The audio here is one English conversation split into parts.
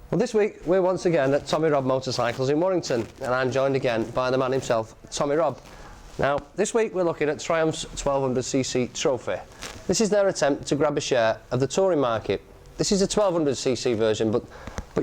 Well, this week we're once again at Tommy Robb Motorcycles in Warrington, and I'm joined again by the man himself, Tommy Robb. Now, this week we're looking at Triumph's 1200cc Trophy. This is their attempt to grab a share of the touring market. This is a 1200cc version, but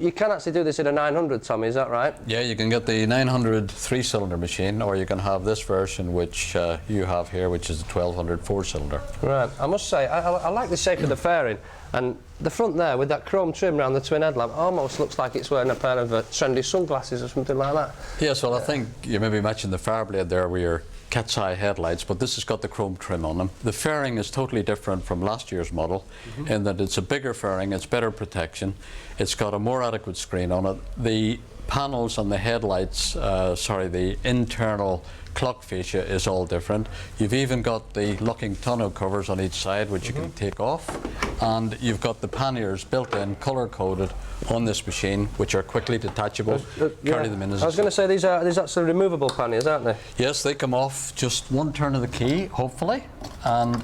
you can actually do this in a 900, Tommy, is that right? Yeah, you can get the 900 three-cylinder machine, or you can have this version which you have here, which is a 1200 four-cylinder. Right, I must say, I like the shape of the fairing, and the front there with that chrome trim around the twin headlamp almost looks like it's wearing a pair of trendy sunglasses or something like that. Yes, well, I think you maybe mentioned the Fireblade there with your cat's eye headlights, but this has got the chrome trim on them. The fairing is totally different from last year's model in that it's a bigger fairing, it's better protection, it's got a more adequate screen on it. The panels on the headlights, the internal clock fascia is all different. You've even got the locking tonneau covers on each side which you can take off, and you've got the panniers built in, colour coded on this machine, which are quickly detachable. Carry them in as I was going to say these actually removable panniers, aren't they? Yes, they come off just one turn of the key, hopefully, and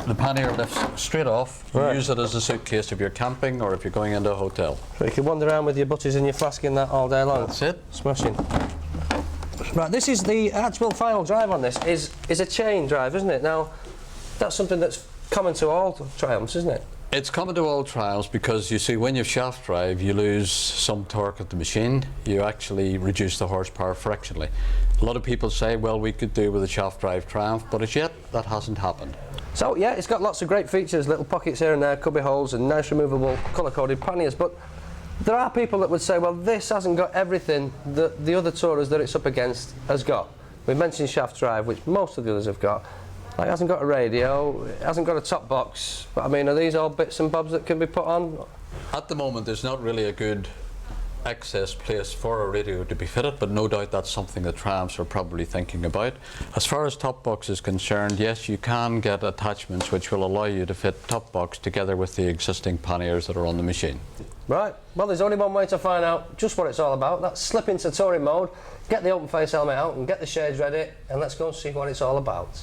the pannier lifts straight off. You use it as a suitcase if you're camping or if you're going into a hotel. So you can wander around with your butties and your flask in that all day long. That's it. Smashing. Right, this is the actual final drive on this is a chain drive, isn't it? Now, that's something that's common to all Triumphs, isn't it? It's common to all Triumphs because you see when you shaft drive you lose some torque at the machine, you actually reduce the horsepower fractionally. A lot of people say, well, we could do with a shaft drive Triumph, but as yet that hasn't happened. So yeah, it's got lots of great features, little pockets here and there, cubby holes and nice removable colour-coded panniers, but there are people that would say, well, this hasn't got everything that the other tourers that it's up against has got. We mentioned shaft drive, which most of the others have got. Like, it hasn't got a radio, it hasn't got a top box, but I mean, are these all bits and bobs that can be put on? At the moment there's not really a good access place for a radio to be fitted, but no doubt that's something that Triumphs are probably thinking about. As far as top box is concerned, yes, you can get attachments which will allow you to fit top box together with the existing panniers that are on the machine. Right, well, there's only one way to find out just what it's all about. That's slip into touring mode, get the open face helmet out and get the shades ready, and let's go and see what it's all about.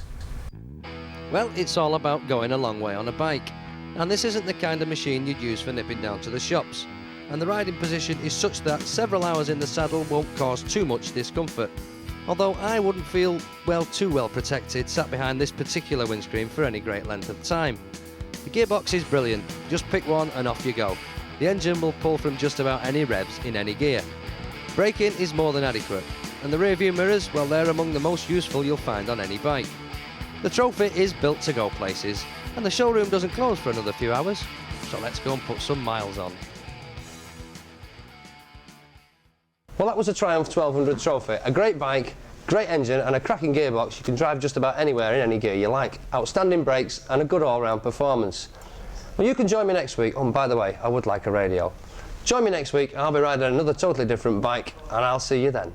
Well, it's all about going a long way on a bike, and this isn't the kind of machine you'd use for nipping down to the shops, and the riding position is such that several hours in the saddle won't cause too much discomfort, although I wouldn't feel, well, too well protected sat behind this particular windscreen for any great length of time. The gearbox is brilliant, just pick one and off you go. The engine will pull from just about any revs in any gear. Braking is more than adequate, and the rear view mirrors, well, they're among the most useful you'll find on any bike. The Trophy is built to go places, and the showroom doesn't close for another few hours, so let's go and put some miles on. Well, that was a Triumph 1200 Trophy. A great bike, great engine and a cracking gearbox. You can drive just about anywhere in any gear you like. Outstanding brakes and a good all-round performance. Well, you can join me next week. Oh, and by the way, I would like a radio. Join me next week, I'll be riding another totally different bike, and I'll see you then.